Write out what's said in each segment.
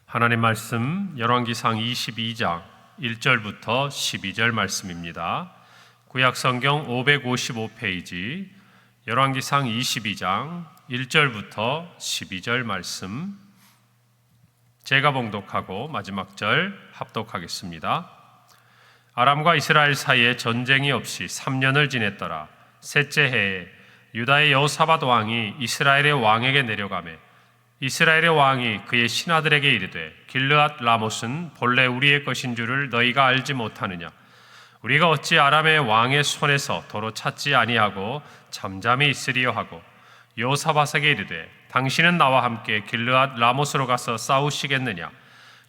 하나님 말씀 열왕기상 22장 1절부터 12절 말씀입니다. 구약성경 555페이지 열왕기상 22장 1절부터 12절 말씀, 제가 봉독하고 마지막 절 합독하겠습니다. 아람과 이스라엘 사이에 전쟁이 없이 3년을 지냈더라. 셋째 해에 유다의 여호사밧 왕이 이스라엘의 왕에게 내려가매 이스라엘의 왕이 그의 신하들에게 이르되, 길르앗 라못은 본래 우리의 것인 줄을 너희가 알지 못하느냐? 우리가 어찌 아람의 왕의 손에서 도로 찾지 아니하고 잠잠히 있으리요 하고, 여호사밧에게 이르되, 당신은 나와 함께 길르앗 라못으로 가서 싸우시겠느냐?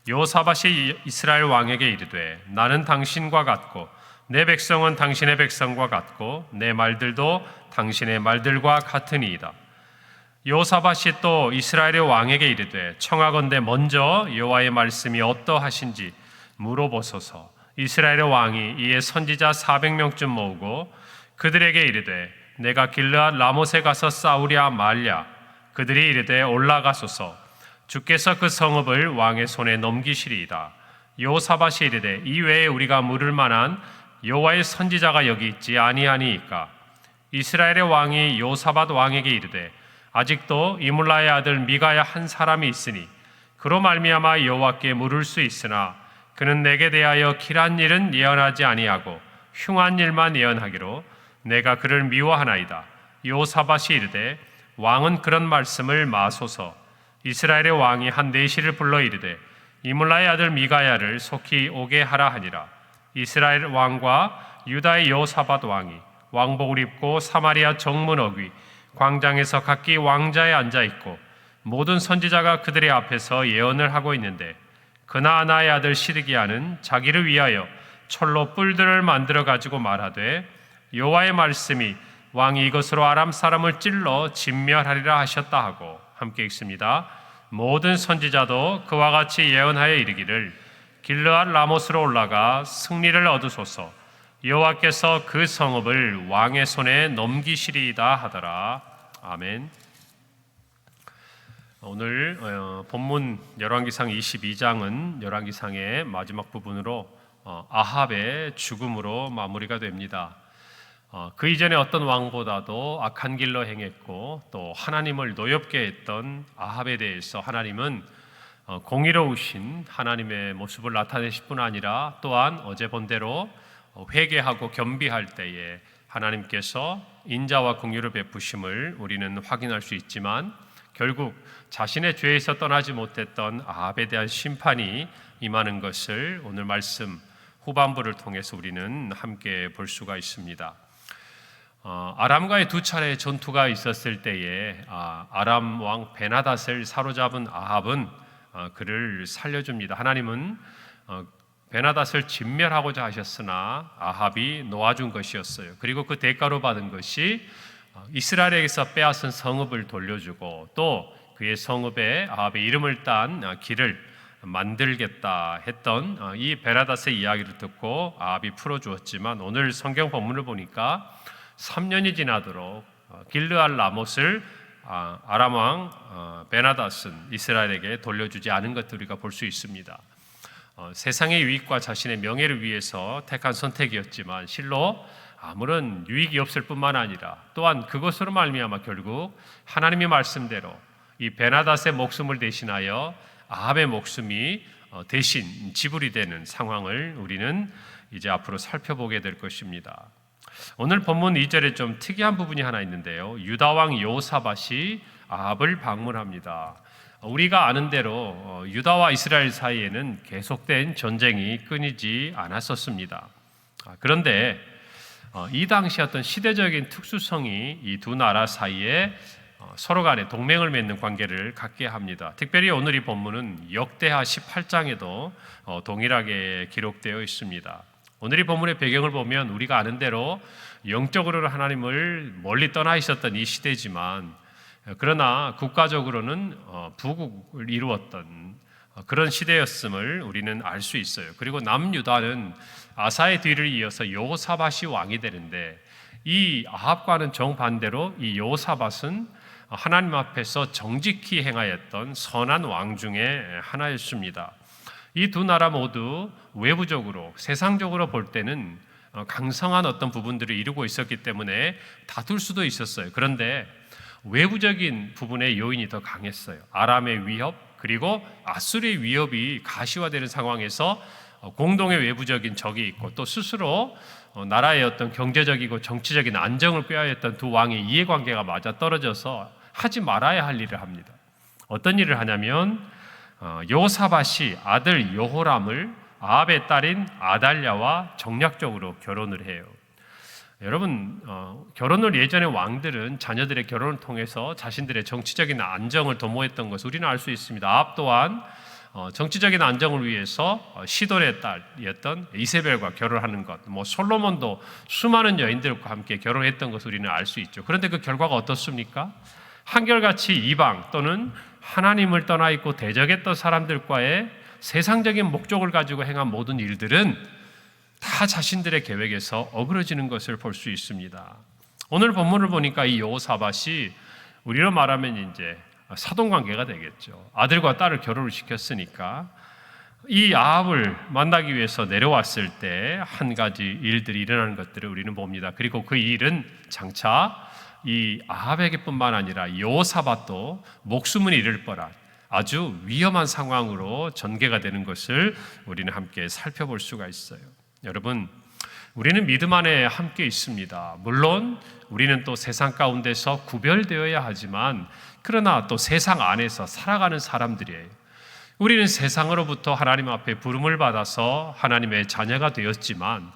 여호사밧이 이스라엘 왕에게 이르되, 나는 당신과 같고 내 백성은 당신의 백성과 같고 내 말들도 당신의 말들과 같으니이다. 여호사밧이 또 이스라엘의 왕에게 이르되, 청하건대 먼저 여호와의 말씀이 어떠하신지 물어보소서. 이스라엘의 왕이 이에 선지자 400명쯤 모으고 그들에게 이르되, 내가 길르앗 라못에 가서 싸우랴 말랴? 그들이 이르되, 올라가소서. 주께서 그 성읍을 왕의 손에 넘기시리이다. 여호사밧이 이르되, 이외에 우리가 물을 만한 여호와의 선지자가 여기 있지 아니하니이까? 이스라엘의 왕이 여호사밧 왕에게 이르되, 아직도 이물라의 아들 미가야 한 사람이 있으니 그로 말미암아 여호와께 물을 수 있으나 그는 내게 대하여 길한 일은 예언하지 아니하고 흉한 일만 예언하기로 내가 그를 미워하나이다. 여호사밧이 이르되, 왕은 그런 말씀을 마소서. 이스라엘의 왕이 한 내시를 불러 이르되, 이물라의 아들 미가야를 속히 오게 하라 하니라. 이스라엘 왕과 유다의 여호사밧 왕이 왕복을 입고 사마리아 정문 어귀 광장에서 각기 왕자에 앉아 있고 모든 선지자가 그들의 앞에서 예언을 하고 있는데, 그나아나의 아들 시드기야는 자기를 위하여 철로 뿔들을 만들어 가지고 말하되, 여호와의 말씀이 왕이 이것으로 아람 사람을 찔러 진멸하리라 하셨다 하고, 함께 읽습니다. 모든 선지자도 그와 같이 예언하여 이르기를, 길르앗 라못으로 올라가 승리를 얻으소서. 여호와께서 그 성읍을 왕의 손에 넘기시리이다 하더라. 아멘. 오늘 본문 열왕기상 22장은 열왕기상의 마지막 부분으로 아합의 죽음으로 마무리가 됩니다. 그 이전에 어떤 왕보다도 악한 길로 행했고 또 하나님을 노엽게 했던 아합에 대해서 하나님은 공의로우신 하나님의 모습을 나타내실 뿐 아니라 또한 어제 본 대로 회개하고 겸비할 때에 하나님께서 인자와 긍휼을 베푸심을 우리는 확인할 수 있지만, 결국 자신의 죄에서 떠나지 못했던 아합에 대한 심판이 임하는 것을 오늘 말씀 후반부를 통해서 우리는 함께 볼 수가 있습니다. 아람과의 두 차례의 전투가 있었을 때에 아람 왕 베나닷을 사로잡은 아합은 그를 살려줍니다. 하나님은 베나닷을 진멸하고자 하셨으나 아합이 놓아준 것이었어요. 그리고 그 대가로 받은 것이 이스라엘에게서 빼앗은 성읍을 돌려주고 또 그의 성읍에 아합의 이름을 딴 길을 만들겠다 했던 이 베나닷의 이야기를 듣고 아합이 풀어주었지만, 오늘 성경 본문을 보니까 3년이 지나도록 길르앗 라못을 아람 왕 베나닷은 이스라엘에게 돌려주지 않은 것을 우리가 볼 수 있습니다. 세상의 유익과 자신의 명예를 위해서 택한 선택이었지만 실로 아무런 유익이 없을 뿐만 아니라 또한 그것으로 말미암아 결국 하나님의 말씀대로 이 베나닷의 목숨을 대신하여 아합의 목숨이 대신 지불이 되는 상황을 우리는 이제 앞으로 살펴보게 될 것입니다. 오늘 본문 2절에 좀 특이한 부분이 하나 있는데요. 유다 왕 여호사밧이 아합을 방문합니다. 우리가 아는 대로 유다와 이스라엘 사이에는 계속된 전쟁이 끊이지 않았었습니다. 그런데 이 당시 어떤 시대적인 특수성이 이 두 나라 사이에 서로 간에 동맹을 맺는 관계를 갖게 합니다. 특별히 오늘 이 본문은 역대하 18장에도 동일하게 기록되어 있습니다. 오늘 이 본문의 배경을 보면 우리가 아는 대로 영적으로는 하나님을 멀리 떠나 있었던 이 시대지만, 그러나 국가적으로는 부국을 이루었던 그런 시대였음을 우리는 알 수 있어요. 그리고 남유다는 아사의 뒤를 이어서 여호사밧이 왕이 되는데, 이 아합과는 정반대로 이 여호사밧은 하나님 앞에서 정직히 행하였던 선한 왕 중에 하나였습니다. 이 두 나라 모두 외부적으로 세상적으로 볼 때는 강성한 어떤 부분들을 이루고 있었기 때문에 다툴 수도 있었어요. 그런데 외부적인 부분의 요인이 더 강했어요. 아람의 위협 그리고 아수르의 위협이 가시화되는 상황에서 공동의 외부적인 적이 있고 또 스스로 나라의 어떤 경제적이고 정치적인 안정을 꾀하였던 두 왕의 이해관계가 맞아떨어져서 하지 말아야 할 일을 합니다. 어떤 일을 하냐면 여호사밧이 아들 여호람을 아합의 딸인 아달랴와 정략적으로 결혼을 해요. 여러분, 결혼을 예전에 왕들은 자녀들의 결혼을 통해서 자신들의 정치적인 안정을 도모했던 것을 우리는 알 수 있습니다. 아합 또한 정치적인 안정을 위해서 시돈의 딸이었던 이세벨과 결혼하는 것, 솔로몬도 수많은 여인들과 함께 결혼했던 것을 우리는 알 수 있죠. 그런데 그 결과가 어떻습니까? 한결같이 이방 또는 하나님을 떠나 있고 대적했던 사람들과의 세상적인 목적을 가지고 행한 모든 일들은 다 자신들의 계획에서 어그러지는 것을 볼 수 있습니다. 오늘 본문을 보니까 이 여호사밧이 우리로 말하면 이제 사돈관계가 되겠죠. 아들과 딸을 결혼을 시켰으니까 이 아합을 만나기 위해서 내려왔을 때 한 가지 일들이 일어나는 것들을 우리는 봅니다. 그리고 그 일은 장차 이 아합에게뿐만 아니라 여호사밧도 목숨을 잃을 뻔한 아주 위험한 상황으로 전개가 되는 것을 우리는 함께 살펴볼 수가 있어요. 여러분, 우리는 믿음 안에 함께 있습니다. 물론 우리는 또 세상 가운데서 구별되어야 하지만 그러나 또 세상 안에서 살아가는 사람들이에요. 우리는 세상으로부터 하나님 앞에 부름을 받아서 하나님의 자녀가 되었지만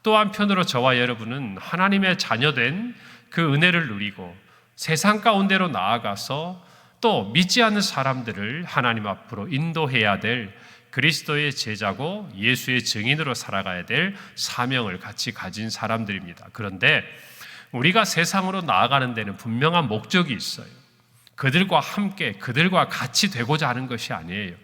또 한편으로 저와 여러분은 하나님의 자녀된 그 은혜를 누리고 세상 가운데로 나아가서 또 믿지 않는 사람들을 하나님 앞으로 인도해야 될 그리스도의 제자고 예수의 증인으로 살아가야 될 사명을 같이 가진 사람들입니다. 그런데 우리가 세상으로 나아가는 데는 분명한 목적이 있어요. 그들과 함께 그들과 같이 되고자 하는 것이 아니에요.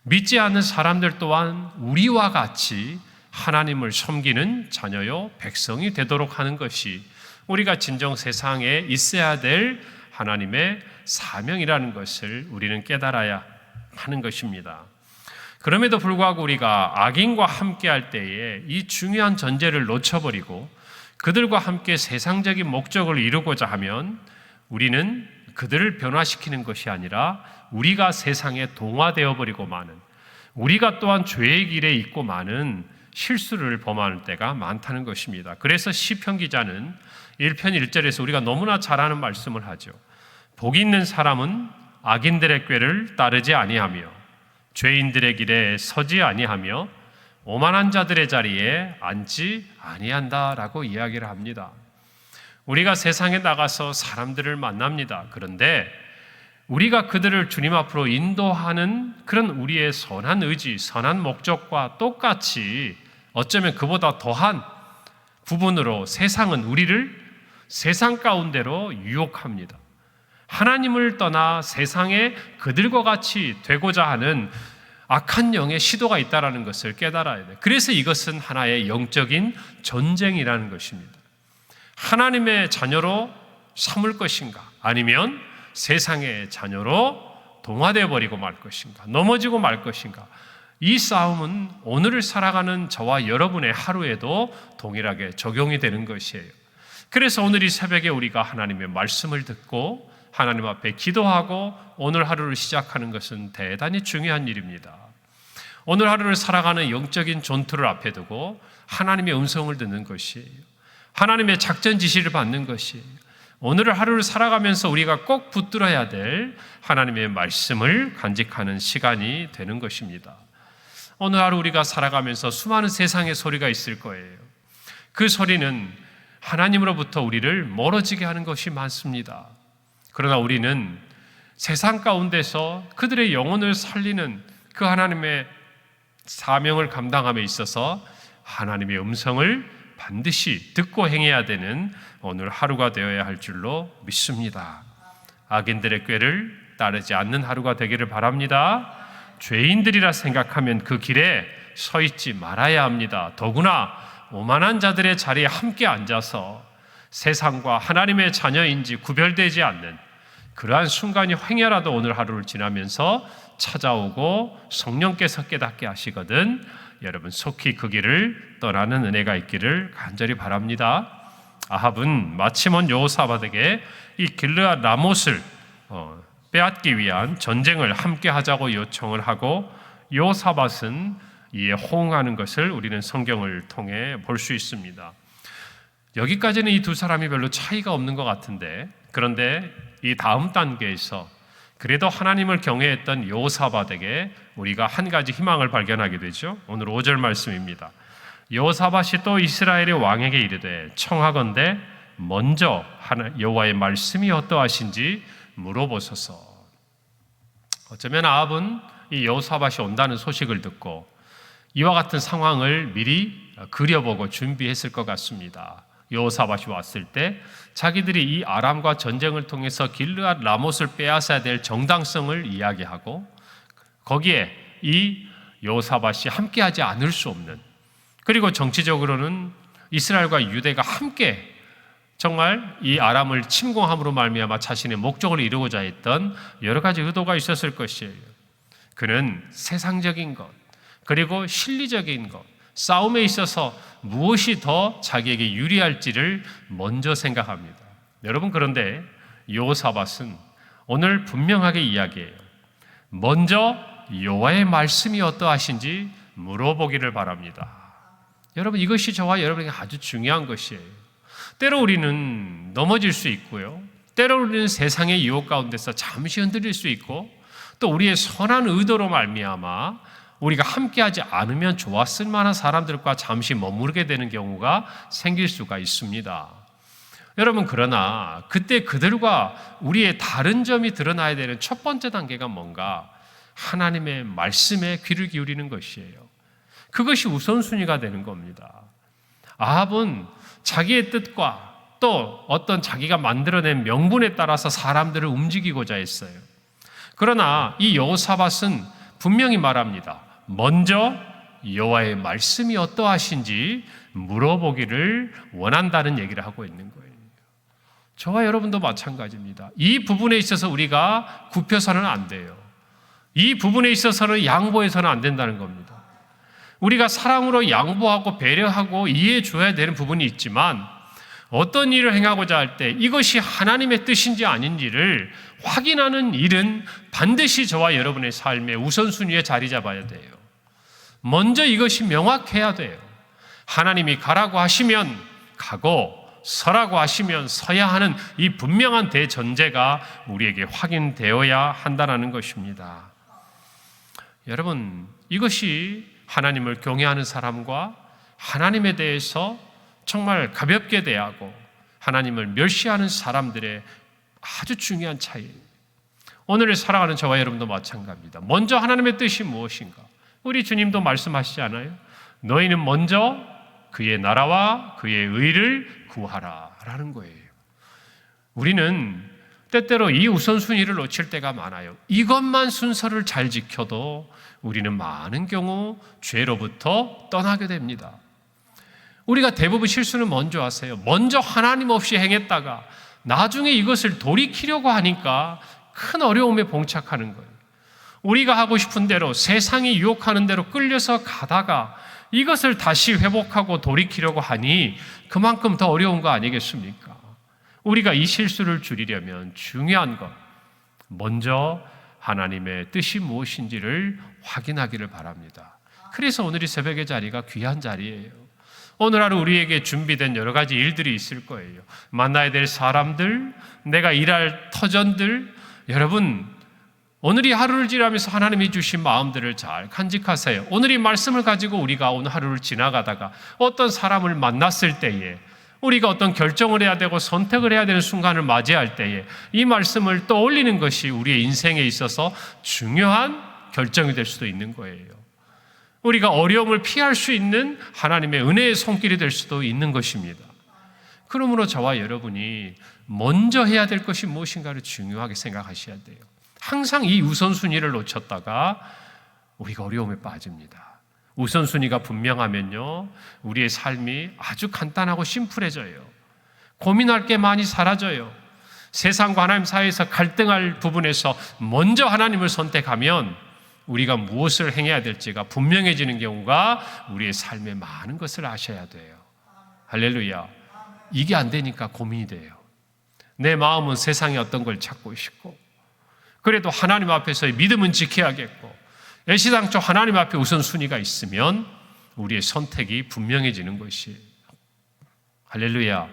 믿지 않는 사람들 또한 우리와 같이 하나님을 섬기는 자녀요 백성이 되도록 하는 것이 우리가 진정 세상에 있어야 될 하나님의 사명이라는 것을 우리는 깨달아야 하는 것입니다. 그럼에도 불구하고 우리가 악인과 함께할 때에 이 중요한 전제를 놓쳐버리고 그들과 함께 세상적인 목적을 이루고자 하면 우리는 그들을 변화시키는 것이 아니라 우리가 세상에 동화되어 버리고 마는, 우리가 또한 죄의 길에 있고 마는 실수를 범하는 때가 많다는 것입니다. 그래서 시편 기자는 1편 1절에서 우리가 너무나 잘 아는 말씀을 하죠. 복 있는 사람은 악인들의 꾀를 따르지 아니하며 죄인들의 길에 서지 아니하며 오만한 자들의 자리에 앉지 아니한다라고 이야기를 합니다. 우리가 세상에 나가서 사람들을 만납니다. 그런데 우리가 그들을 주님 앞으로 인도하는 그런 우리의 선한 의지, 선한 목적과 똑같이 어쩌면 그보다 더한 부분으로 세상은 우리를 세상 가운데로 유혹합니다. 하나님을 떠나 세상에 그들과 같이 되고자 하는 악한 영의 시도가 있다는 것을 깨달아야 돼요. 그래서 이것은 하나의 영적인 전쟁이라는 것입니다. 하나님의 자녀로 삼을 것인가 아니면 세상의 자녀로 동화되어 버리고 말 것인가, 넘어지고 말 것인가. 이 싸움은 오늘을 살아가는 저와 여러분의 하루에도 동일하게 적용이 되는 것이에요. 그래서 오늘 이 새벽에 우리가 하나님의 말씀을 듣고 하나님 앞에 기도하고 오늘 하루를 시작하는 것은 대단히 중요한 일입니다. 오늘 하루를 살아가는 영적인 전투를 앞에 두고 하나님의 음성을 듣는 것이에요. 하나님의 작전 지시를 받는 것이에요. 오늘 하루를 살아가면서 우리가 꼭 붙들어야 될 하나님의 말씀을 간직하는 시간이 되는 것입니다. 오늘 하루 우리가 살아가면서 수많은 세상의 소리가 있을 거예요. 그 소리는 하나님으로부터 우리를 멀어지게 하는 것이 많습니다. 그러나 우리는 세상 가운데서 그들의 영혼을 살리는 그 하나님의 사명을 감당함에 있어서 하나님의 음성을 반드시 듣고 행해야 되는 오늘 하루가 되어야 할 줄로 믿습니다. 악인들의 꾀를 따르지 않는 하루가 되기를 바랍니다. 죄인들이라 생각하면 그 길에 서 있지 말아야 합니다. 더구나 오만한 자들의 자리에 함께 앉아서 세상과 하나님의 자녀인지 구별되지 않는 그러한 순간이 행여라도 오늘 하루를 지나면서 찾아오고 성령께서 깨닫게 하시거든 여러분 속히 그 길을 떠나는 은혜가 있기를 간절히 바랍니다. 아합은 마침 온 여호사밧에게 이 길르앗 라못을 빼앗기 위한 전쟁을 함께 하자고 요청을 하고 여호사밧은 이에 호응하는 것을 우리는 성경을 통해 볼 수 있습니다. 여기까지는 이 두 사람이 별로 차이가 없는 것 같은데, 그런데 이 다음 단계에서 그래도 하나님을 경외했던 여호사밧에게 우리가 한 가지 희망을 발견하게 되죠. 오늘 5절 말씀입니다. 여호사밧이 또 이스라엘의 왕에게 이르되 청하건대 먼저 여호와의 말씀이 어떠하신지 물어보소서. 어쩌면 아합은 이 여호사밧이 온다는 소식을 듣고 이와 같은 상황을 미리 그려보고 준비했을 것 같습니다. 여호사밧이 왔을 때 자기들이 이 아람과 전쟁을 통해서 길르앗 라못을 빼앗아야 될 정당성을 이야기하고 거기에 이 여호사밧이 함께하지 않을 수 없는, 그리고 정치적으로는 이스라엘과 유대가 함께 정말 이 아람을 침공함으로 말미암아 자신의 목적을 이루고자 했던 여러 가지 의도가 있었을 것이에요. 그는 세상적인 것, 그리고 실리적인 것, 싸움에 있어서 무엇이 더 자기에게 유리할지를 먼저 생각합니다. 여러분, 그런데 여호사밧은 오늘 분명하게 이야기해요. 먼저 여호와의 말씀이 어떠하신지 물어보기를 바랍니다. 여러분, 이것이 저와 여러분에게 아주 중요한 것이에요. 때로 우리는 넘어질 수 있고요, 때로 우리는 세상의 유혹 가운데서 잠시 흔들릴 수 있고, 또 우리의 선한 의도로 말미암아 우리가 함께하지 않으면 좋았을 만한 사람들과 잠시 머무르게 되는 경우가 생길 수가 있습니다. 여러분, 그러나 그때 그들과 우리의 다른 점이 드러나야 되는 첫 번째 단계가 뭔가? 하나님의 말씀에 귀를 기울이는 것이에요. 그것이 우선순위가 되는 겁니다. 아합은 자기의 뜻과 또 어떤 자기가 만들어낸 명분에 따라서 사람들을 움직이고자 했어요. 그러나 이 여호사밧은 분명히 말합니다. 먼저 여호와의 말씀이 어떠하신지 물어보기를 원한다는 얘기를 하고 있는 거예요. 저와 여러분도 마찬가지입니다. 이 부분에 있어서 우리가 굽혀서는 안 돼요. 이 부분에 있어서는 양보해서는 안 된다는 겁니다. 우리가 사랑으로 양보하고 배려하고 이해해 줘야 되는 부분이 있지만 어떤 일을 행하고자 할 때 이것이 하나님의 뜻인지 아닌지를 확인하는 일은 반드시 저와 여러분의 삶의 우선순위에 자리 잡아야 돼요. 먼저 이것이 명확해야 돼요. 하나님이 가라고 하시면 가고 서라고 하시면 서야 하는 이 분명한 대전제가 우리에게 확인되어야 한다는 것입니다. 여러분, 이것이 하나님을 경외하는 사람과 하나님에 대해서 정말 가볍게 대하고 하나님을 멸시하는 사람들의 아주 중요한 차이예요. 오늘을 살아가는 저와 여러분도 마찬가지입니다. 먼저 하나님의 뜻이 무엇인가? 우리 주님도 말씀하시지 않아요? 너희는 먼저 그의 나라와 그의 의를 구하라 라는 거예요. 우리는 때때로 이 우선순위를 놓칠 때가 많아요. 이것만 순서를 잘 지켜도 우리는 많은 경우 죄로부터 떠나게 됩니다. 우리가 대부분 실수는 먼저 하세요. 먼저 하나님 없이 행했다가 나중에 이것을 돌이키려고 하니까 큰 어려움에 봉착하는 거예요. 우리가 하고 싶은 대로 세상이 유혹하는 대로 끌려서 가다가 이것을 다시 회복하고 돌이키려고 하니 그만큼 더 어려운 거 아니겠습니까? 우리가 이 실수를 줄이려면 중요한 것, 먼저 하나님의 뜻이 무엇인지를 확인하기를 바랍니다. 그래서 오늘 이 새벽의 자리가 귀한 자리예요. 오늘 하루 우리에게 준비된 여러 가지 일들이 있을 거예요. 만나야 될 사람들, 내가 일할 터전들, 여러분 오늘 이 하루를 지나면서 하나님이 주신 마음들을 잘 간직하세요. 오늘 이 말씀을 가지고 우리가 오늘 하루를 지나가다가 어떤 사람을 만났을 때에 우리가 어떤 결정을 해야 되고 선택을 해야 되는 순간을 맞이할 때에 이 말씀을 떠올리는 것이 우리의 인생에 있어서 중요한 결정이 될 수도 있는 거예요. 우리가 어려움을 피할 수 있는 하나님의 은혜의 손길이 될 수도 있는 것입니다. 그러므로 저와 여러분이 먼저 해야 될 것이 무엇인가를 중요하게 생각하셔야 돼요. 항상 이 우선순위를 놓쳤다가 우리가 어려움에 빠집니다. 우선순위가 분명하면요, 우리의 삶이 아주 간단하고 심플해져요. 고민할 게 많이 사라져요. 세상과 하나님 사이에서 갈등할 부분에서 먼저 하나님을 선택하면 우리가 무엇을 행해야 될지가 분명해지는 경우가 우리의 삶에 많은 것을 아셔야 돼요. 할렐루야. 이게 안 되니까 고민이 돼요. 내 마음은 세상에 어떤 걸 찾고 싶고, 그래도 하나님 앞에서의 믿음은 지켜야겠고, 애시당초 하나님 앞에 우선순위가 있으면 우리의 선택이 분명해지는 것이에요. 할렐루야.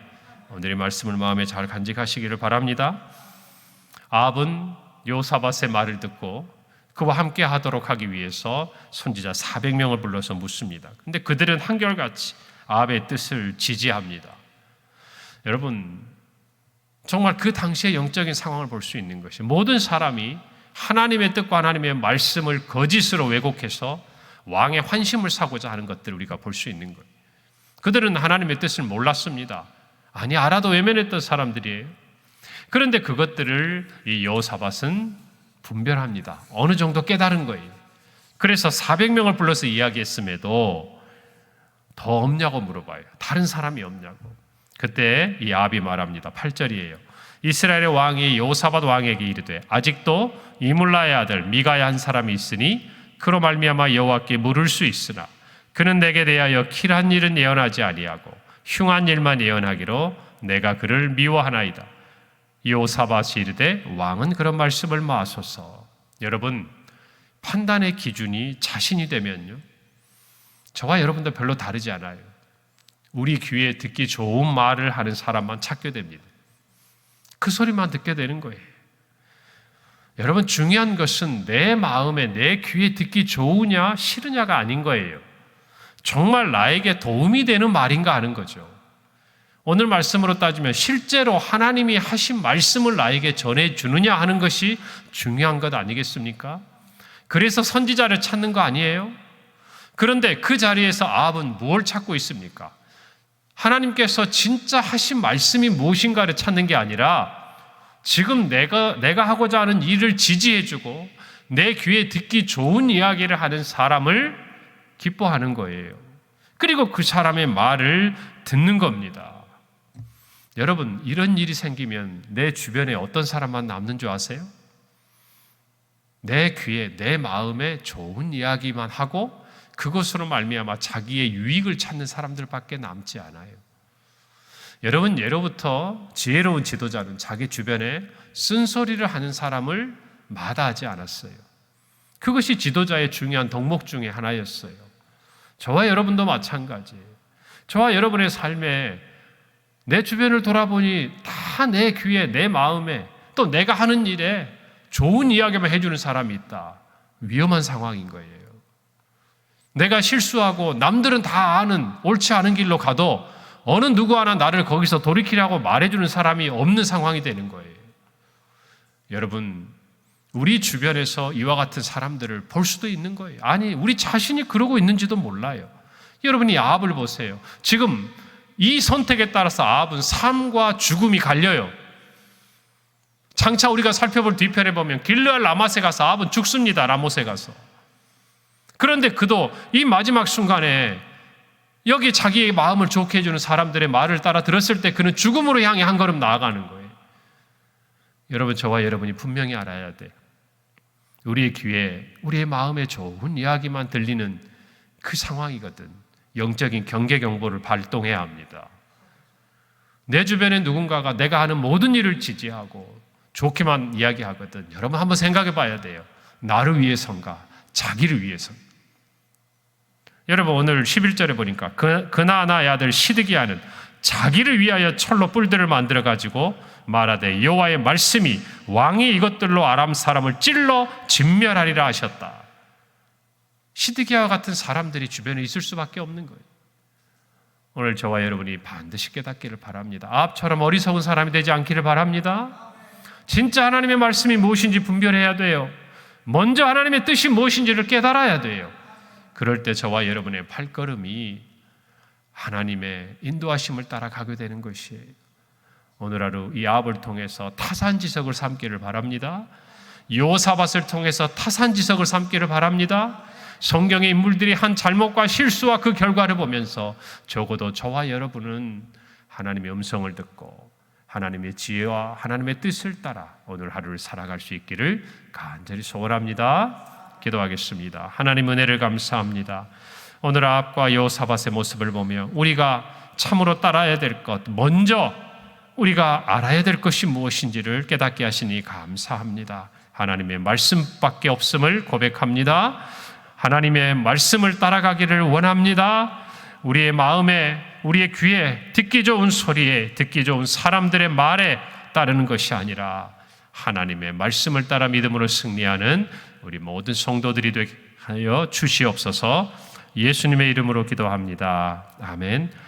오늘의 말씀을 마음에 잘 간직하시기를 바랍니다. 아합은 요사밧의 말을 듣고 그와 함께 하도록 하기 위해서 선지자 400명을 불러서 묻습니다. 근데 그들은 한결같이 아합의 뜻을 지지합니다. 여러분, 정말 그 당시의 영적인 상황을 볼 수 있는 것이, 모든 사람이 하나님의 뜻과 하나님의 말씀을 거짓으로 왜곡해서 왕의 환심을 사고자 하는 것들을 우리가 볼 수 있는 거예요. 그들은 하나님의 뜻을 몰랐습니다. 아니, 알아도 외면했던 사람들이에요. 그런데 그것들을 이 여호사밧은 분별합니다. 어느 정도 깨달은 거예요. 그래서 400명을 불러서 이야기했음에도 더 없냐고 물어봐요. 다른 사람이 없냐고. 그때 이 아합이 말합니다. 8절이에요. 이스라엘의 왕이 여호사밧 왕에게 이르되 아직도 이물라의 아들 미가야 한 사람이 있으니 그로 말미암아 여호와께 물을 수 있으나 그는 내게 대하여 길한 일은 예언하지 아니하고 흉한 일만 예언하기로 내가 그를 미워하나이다. 여호사밧이 이르되 왕은 그런 말씀을 마소서. 여러분, 판단의 기준이 자신이 되면요, 저와 여러분도 별로 다르지 않아요. 우리 귀에 듣기 좋은 말을 하는 사람만 찾게 됩니다. 그 소리만 듣게 되는 거예요. 여러분, 중요한 것은 내 마음에, 내 귀에 듣기 좋으냐 싫으냐가 아닌 거예요. 정말 나에게 도움이 되는 말인가 하는 거죠. 오늘 말씀으로 따지면 실제로 하나님이 하신 말씀을 나에게 전해주느냐 하는 것이 중요한 것 아니겠습니까? 그래서 선지자를 찾는 거 아니에요? 그런데 그 자리에서 아합은 뭘 찾고 있습니까? 하나님께서 진짜 하신 말씀이 무엇인가를 찾는 게 아니라 지금 내가 하고자 하는 일을 지지해주고 내 귀에 듣기 좋은 이야기를 하는 사람을 기뻐하는 거예요. 그리고 그 사람의 말을 듣는 겁니다. 여러분, 이런 일이 생기면 내 주변에 어떤 사람만 남는 줄 아세요? 내 귀에, 내 마음에 좋은 이야기만 하고 그것으로 말미암아 자기의 유익을 찾는 사람들밖에 남지 않아요. 여러분, 예로부터 지혜로운 지도자는 자기 주변에 쓴소리를 하는 사람을 마다하지 않았어요. 그것이 지도자의 중요한 덕목 중에 하나였어요. 저와 여러분도 마찬가지예요. 저와 여러분의 삶에 내 주변을 돌아보니 다 내 귀에, 내 마음에, 또 내가 하는 일에 좋은 이야기만 해주는 사람이 있다. 위험한 상황인 거예요. 내가 실수하고 남들은 다 아는 옳지 않은 길로 가도 어느 누구 하나 나를 거기서 돌이키라고 말해주는 사람이 없는 상황이 되는 거예요. 여러분, 우리 주변에서 이와 같은 사람들을 볼 수도 있는 거예요. 아니, 우리 자신이 그러고 있는지도 몰라요. 여러분이 아합을 보세요. 지금 이 선택에 따라서 아합은 삶과 죽음이 갈려요. 장차 우리가 살펴볼 뒤편에 보면 길르알 라못에 가서 아합은 죽습니다. 라못에 가서. 그런데 그도 이 마지막 순간에 여기 자기의 마음을 좋게 해주는 사람들의 말을 따라 들었을 때 그는 죽음으로 향해 한 걸음 나아가는 거예요. 여러분, 저와 여러분이 분명히 알아야 돼요. 우리의 귀에, 우리의 마음에 좋은 이야기만 들리는 그 상황이거든. 영적인 경계 경보를 발동해야 합니다. 내 주변에 누군가가 내가 하는 모든 일을 지지하고 좋게만 이야기하거든. 여러분, 한번 생각해 봐야 돼요. 나를 위해서인가? 자기를 위해서인가? 여러분, 오늘 11절에 보니까 그나아나의 아들 시드기야는 자기를 위하여 철로 뿔들을 만들어 가지고 말하되 여호와의 말씀이 왕이 이것들로 아람 사람을 찔러 진멸하리라 하셨다. 시드기야와 같은 사람들이 주변에 있을 수밖에 없는 거예요. 오늘 저와 여러분이 반드시 깨닫기를 바랍니다. 아합처럼 어리석은 사람이 되지 않기를 바랍니다. 진짜 하나님의 말씀이 무엇인지 분별해야 돼요. 먼저 하나님의 뜻이 무엇인지를 깨달아야 돼요. 그럴 때 저와 여러분의 발걸음이 하나님의 인도하심을 따라가게 되는 것이에요. 오늘 하루 이 아합을 통해서 타산지석을 삼기를 바랍니다. 여호사밧을 통해서 타산지석을 삼기를 바랍니다. 성경의 인물들이 한 잘못과 실수와 그 결과를 보면서 적어도 저와 여러분은 하나님의 음성을 듣고 하나님의 지혜와 하나님의 뜻을 따라 오늘 하루를 살아갈 수 있기를 간절히 소원합니다. 기도하겠습니다. 하나님 은혜를 감사합니다. 오늘 아합과 여호사밧의 모습을 보며 우리가 참으로 따라야 될 것, 먼저 우리가 알아야 될 것이 무엇인지를 깨닫게 하시니 감사합니다. 하나님의 말씀밖에 없음을 고백합니다. 하나님의 말씀을 따라가기를 원합니다. 우리의 마음에, 우리의 귀에, 듣기 좋은 소리에, 듣기 좋은 사람들의 말에 따르는 것이 아니라 하나님의 말씀을 따라 믿음으로 승리하는 우리 모든 성도들이 되게 하여 주시옵소서. 예수님의 이름으로 기도합니다. 아멘.